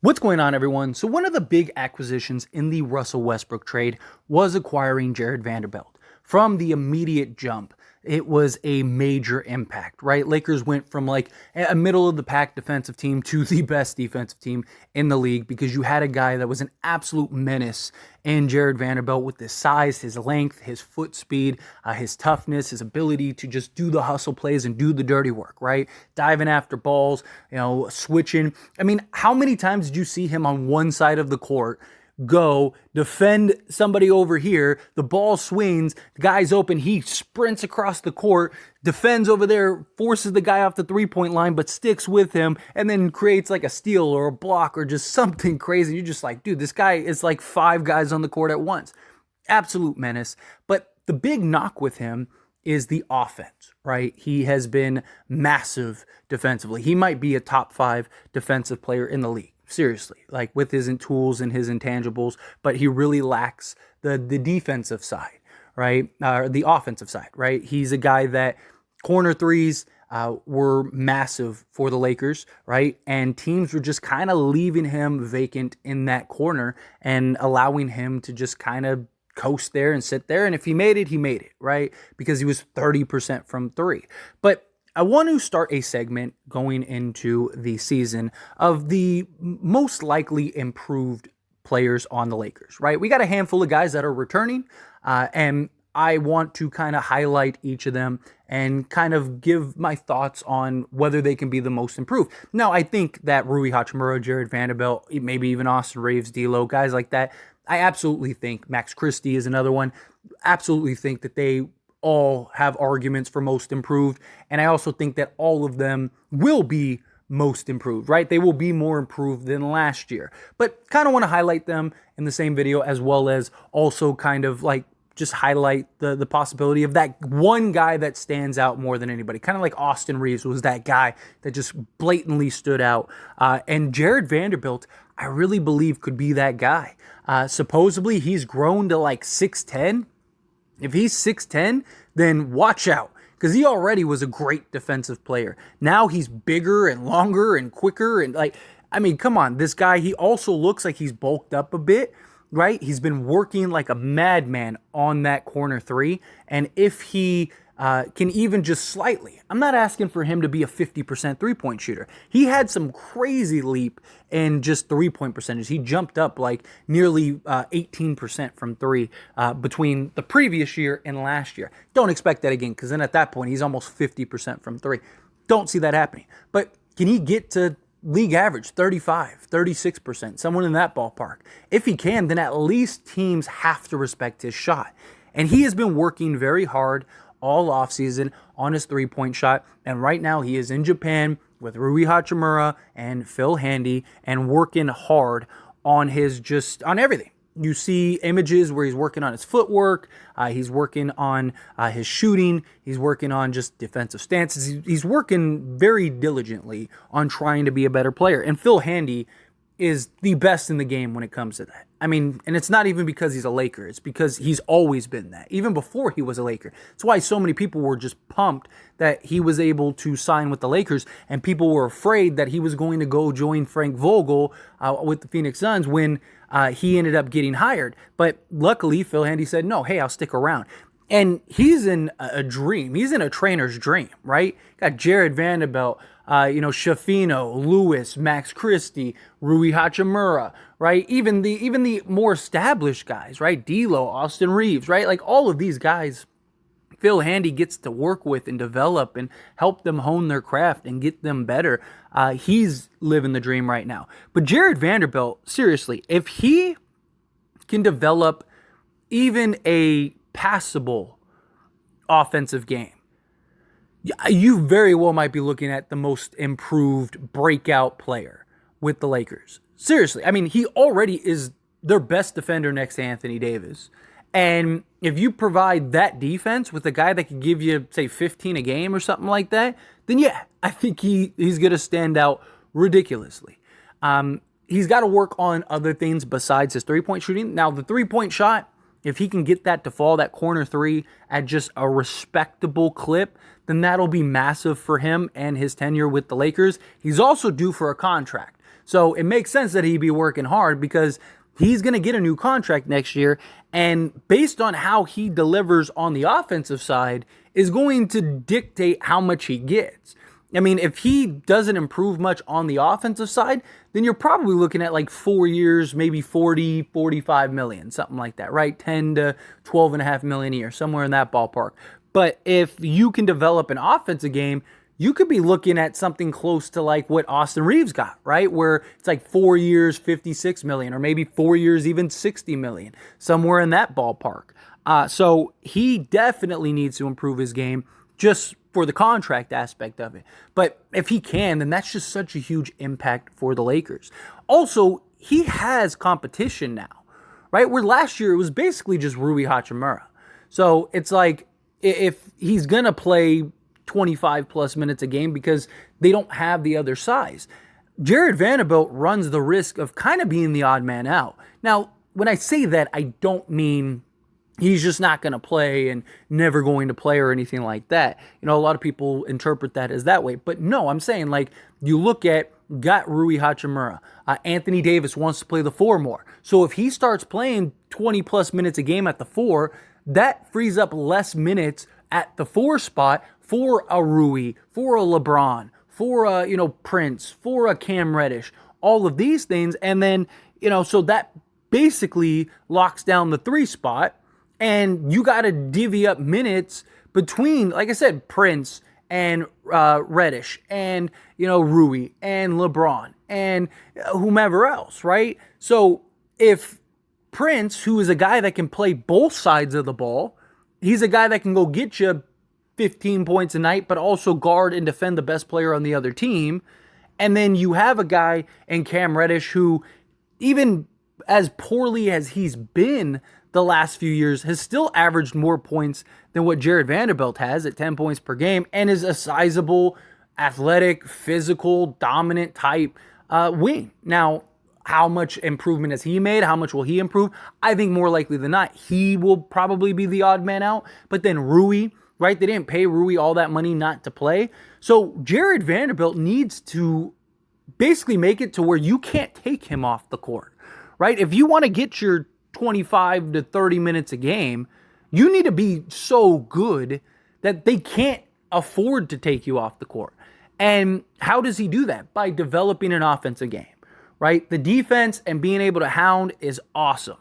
What's going on, everyone? So, one of the big acquisitions in the Russell Westbrook trade was acquiring Jarred Vanderbilt. From the immediate jump, it was a major impact, right? Lakers went from like a middle of the pack defensive team to the best defensive team in the league because you had a guy that was an absolute menace in Jarred Vanderbilt with his size, his length, his foot speed, his toughness, his ability to just do the hustle plays and do the dirty work, right? Diving after balls, switching. I mean, how many times did you see him on one side of the court go defend somebody over here? The ball swings, the guy's open, he sprints across the court, defends over there, forces the guy off the three-point line, but sticks with him, and then creates like a steal or a block or just something crazy. You're just like, dude, this guy is like five guys on the court at once. Absolute menace. But the big knock with him is the offense, right? He has been massive defensively. He might be a top 5 defensive player in the league. Seriously, like with his tools and his intangibles, but he really lacks the defensive side, right? The offensive side, right? He's a guy that corner threes were massive for the Lakers, right? And teams were just kind of leaving him vacant in that corner and allowing him to just kind of coast there and sit there. And if he made it, he made it, right? Because he was 30% from three. But I want to start a segment going into the season of the most likely improved players on the Lakers, right? We got a handful of guys that are returning, and I want to kind of highlight each of them and kind of give my thoughts on whether they can be the most improved. Now, I think that Rui Hachimura, Jarred Vanderbilt, maybe even Austin Reeves, D'Lo, guys like that, I absolutely think Max Christie is another one. Absolutely think that they all have arguments for most improved. And I also think that all of them will be most improved, right? They will be more improved than last year. But kind of want to highlight them in the same video, as well as also kind of like just highlight the possibility of that one guy that stands out more than anybody. Kind of like Austin Reeves was that guy that just blatantly stood out. And Jarred Vanderbilt, I really believe could be that guy. Supposedly he's grown to like 6'10". If he's 6'10", then watch out, because he already was a great defensive player. Now he's bigger and longer and quicker, and come on, this guy, he also looks like he's bulked up a bit, right? He's been working like a madman on that corner three, and if he can even just slightly, I'm not asking for him to be a 50% three-point shooter. He had some crazy leap in just three-point percentage. He jumped up like nearly 18% from three between the previous year and last year. Don't expect that again, because then at that point, he's almost 50% from three. Don't see that happening. But can he get to league average, 35, 36%, someone in that ballpark? If he can, then at least teams have to respect his shot. And he has been working very hard all offseason on his three-point shot. And right now he is in Japan with Rui Hachimura and Phil Handy and working hard on on everything. You see images where he's working on his footwork, he's working on his shooting, he's working on just defensive stances. He's working very diligently on trying to be a better player. And Phil Handy is the best in the game when it comes to that. I mean, and it's not even because he's a Laker. It's because he's always been that, even before he was a Laker. That's why so many people were just pumped that he was able to sign with the Lakers, and people were afraid that he was going to go join Frank Vogel with the Phoenix Suns when he ended up getting hired. But luckily, Phil Handy said, no, hey, I'll stick around. And he's in a dream. He's in a trainer's dream, right? Got Jarred Vanderbilt, Shafino, Lewis, Max Christie, Rui Hachimura, right? Even the more established guys, right? D'Lo, Austin Reeves, right? Like all of these guys, Phil Handy gets to work with and develop and help them hone their craft and get them better. He's living the dream right now. But Jarred Vanderbilt, seriously, if he can develop even a passable offensive game, you very well might be looking at the most improved breakout player with the Lakers. Seriously, I mean, he already is their best defender next to Anthony Davis. And if you provide that defense with a guy that can give you, say, 15 a game or something like that, then yeah, I think he's going to stand out ridiculously. He's got to work on other things besides his three-point shooting. Now, the three-point shot, if he can get that to fall, that corner three, at just a respectable clip, then that'll be massive for him and his tenure with the Lakers. He's also due for a contract. So it makes sense that he'd be working hard because he's going to get a new contract next year. And based on how he delivers on the offensive side is going to dictate how much he gets. I mean, if he doesn't improve much on the offensive side, then you're probably looking at like 4 years, maybe 40, 45 million, something like that, right? 10 to 12 and a half million a year, somewhere in that ballpark. But if you can develop an offensive game, you could be looking at something close to like what Austin Reeves got, right? Where it's like 4 years, 56 million, or maybe 4 years, even 60 million, somewhere in that ballpark. So he definitely needs to improve his game just for the contract aspect of it. But if he can, then that's just such a huge impact for the Lakers. Also, he has competition now, right? Where last year it was basically just Rui Hachimura. So it's like if he's going to play 25 plus minutes a game because they don't have the other size, Jarred Vanderbilt runs the risk of kind of being the odd man out. Now, when I say that, I don't mean he's just not going to play and never going to play or anything like that. You know, a lot of people interpret that as that way. But no, I'm saying like you look at got Rui Hachimura. Anthony Davis wants to play the 4 more. So if he starts playing 20 plus minutes a game at the 4, that frees up less minutes at the 4 spot for a Rui, for a LeBron, for a, Prince, for a Cam Reddish, all of these things. And then, so that basically locks down the 3 spot. And you got to divvy up minutes between, like I said, Prince and Reddish and, Rui and LeBron and whomever else, right? So if Prince, who is a guy that can play both sides of the ball, he's a guy that can go get you 15 points a night, but also guard and defend the best player on the other team. And then you have a guy in Cam Reddish who, even as poorly as he's been the last few years, has still averaged more points than what Jarred Vanderbilt has at 10 points per game and is a sizable, athletic, physical, dominant type wing. Now, how much improvement has he made? How much will he improve? I think more likely than not, he will probably be the odd man out. But then Rui, right? They didn't pay Rui all that money not to play. So Jarred Vanderbilt needs to basically make it to where you can't take him off the court, right? If you want to get your 25 to 30 minutes a game, you need to be so good that they can't afford to take you off the court. And how does he do that? By developing an offensive game, right? The defense and being able to hound is awesome,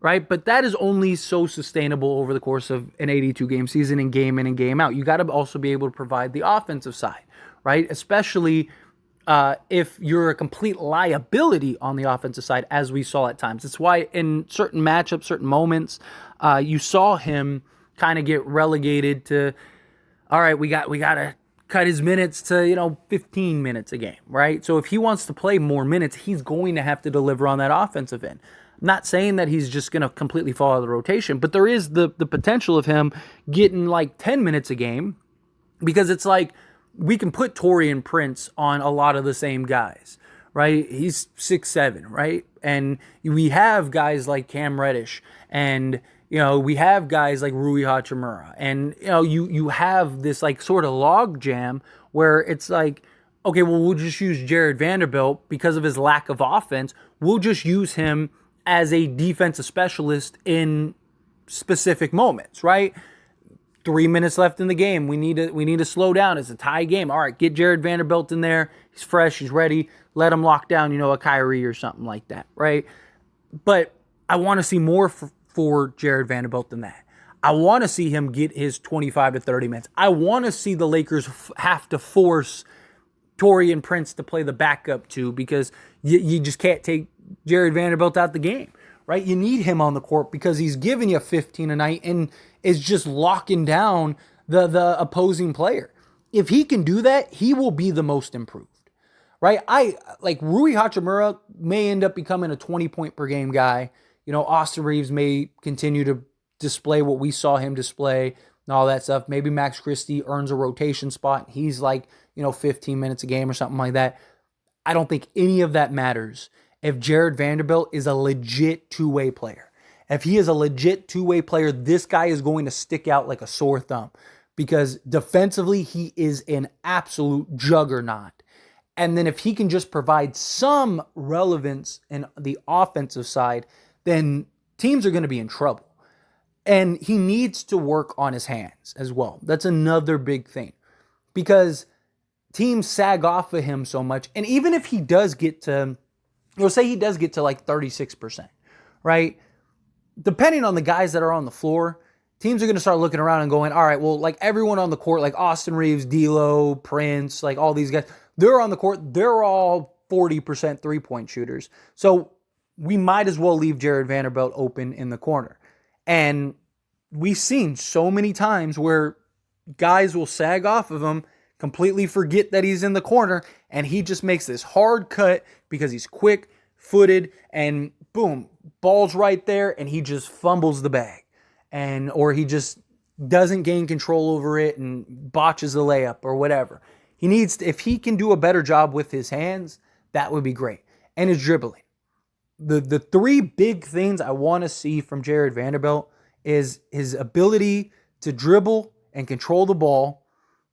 right? But that is only so sustainable over the course of an 82-game season and game in and game out. You got to also be able to provide the offensive side, right? Especially if you're a complete liability on the offensive side, as we saw at times. That's why in certain matchups, certain moments, you saw him kind of get relegated to, all right, we got to cut his minutes to, 15 minutes a game, right? So if he wants to play more minutes, he's going to have to deliver on that offensive end. I'm not saying that he's just going to completely fall out of the rotation, but there is the potential of him getting like 10 minutes a game, because it's like, we can put Taurean Prince on a lot of the same guys, right? He's 6'7", right? And we have guys like Cam Reddish, and, we have guys like Rui Hachimura, and, you have this like sort of log jam where it's like, okay, well, we'll just use Jarred Vanderbilt because of his lack of offense. We'll just use him as a defensive specialist in specific moments, right? 3 minutes left in the game. We need to slow down. It's a tie game. All right, get Jarred Vanderbilt in there. He's fresh. He's ready. Let him lock down, a Kyrie or something like that, right? But I want to see more for Jarred Vanderbilt than that. I want to see him get his 25 to 30 minutes. I want to see the Lakers have to force Taurean Prince to play the backup too, because you just can't take Jarred Vanderbilt out the game, right? You need him on the court because he's giving you 15 a night and is just locking down the opposing player. If he can do that, he will be the most improved, right? Rui Hachimura may end up becoming a 20-point per game guy. Austin Reeves may continue to display what we saw him display and all that stuff. Maybe Max Christie earns a rotation spot. He's 15 minutes a game or something like that. I don't think any of that matters if Jarred Vanderbilt is a legit two-way player. If he is a legit two-way player, this guy is going to stick out like a sore thumb, because defensively, he is an absolute juggernaut. And then if he can just provide some relevance in the offensive side, then teams are going to be in trouble. And he needs to work on his hands as well. That's another big thing, because teams sag off of him so much. And even if he does get to, say he does get to like 36%, right? Depending on the guys that are on the floor, teams are going to start looking around and going, all right, well, like everyone on the court, like Austin Reeves, D'Lo, Prince, like all these guys, they're on the court. They're all 40% three-point shooters. So we might as well leave Jarred Vanderbilt open in the corner. And we've seen so many times where guys will sag off of him, completely forget that he's in the corner, and he just makes this hard cut because he's quick-footed, and boom, ball's right there, and he just fumbles the bag. Or he just doesn't gain control over it and botches the layup or whatever. He needs to, if he can do a better job with his hands, that would be great. And his dribbling. The three big things I want to see from Jarred Vanderbilt is his ability to dribble and control the ball,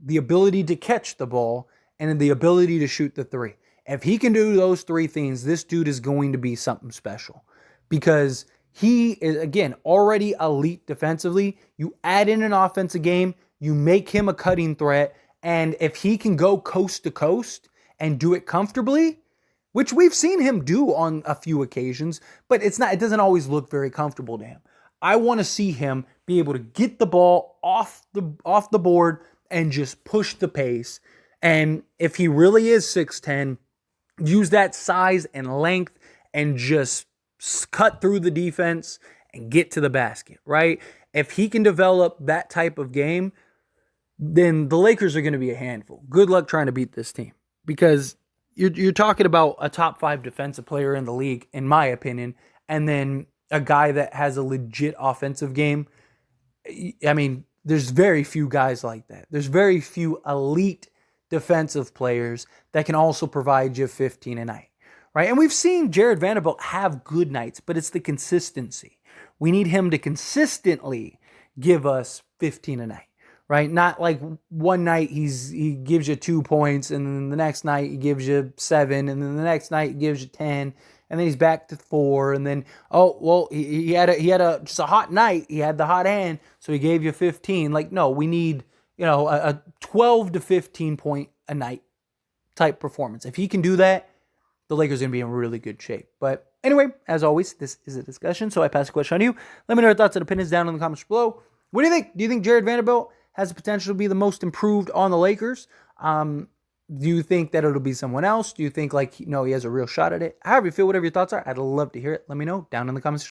the ability to catch the ball, and the ability to shoot the three. If he can do those three things, this dude is going to be something special, because he is, again, already elite defensively. You add in an offensive game, you make him a cutting threat, and if he can go coast to coast and do it comfortably, which we've seen him do on a few occasions, but it doesn't always look very comfortable to him. I want to see him be able to get the ball off the board and just push the pace. And if he really is 6'10", use that size and length and just cut through the defense and get to the basket, right? If he can develop that type of game, then the Lakers are going to be a handful. Good luck trying to beat this team, because you're talking about a top 5 defensive player in the league, in my opinion, and then a guy that has a legit offensive game. I mean, there's very few guys like that. There's very few elite defensive players that can also provide you 15 a night, right? And we've seen Jarred Vanderbilt have good nights, but it's the consistency. We need him to consistently give us 15 a night, right? Not like one night he gives you 2 points, and then the next night he gives you 7, and then the next night he gives you 10, and then he's back to 4, and then he had just a hot night. He had the hot hand, so he gave you 15. Like, no, we need a 12 to 15 point a night type performance. If he can do that, the Lakers are going to be in really good shape. But anyway, as always, this is a discussion, so I pass the question on to you. Let me know your thoughts and opinions down in the comments below. What do you think? Do you think Jarred Vanderbilt has the potential to be the most improved on the Lakers? Do you think that it'll be someone else? Do you think he has a real shot at it? However you feel, whatever your thoughts are, I'd love to hear it. Let me know down in the comments.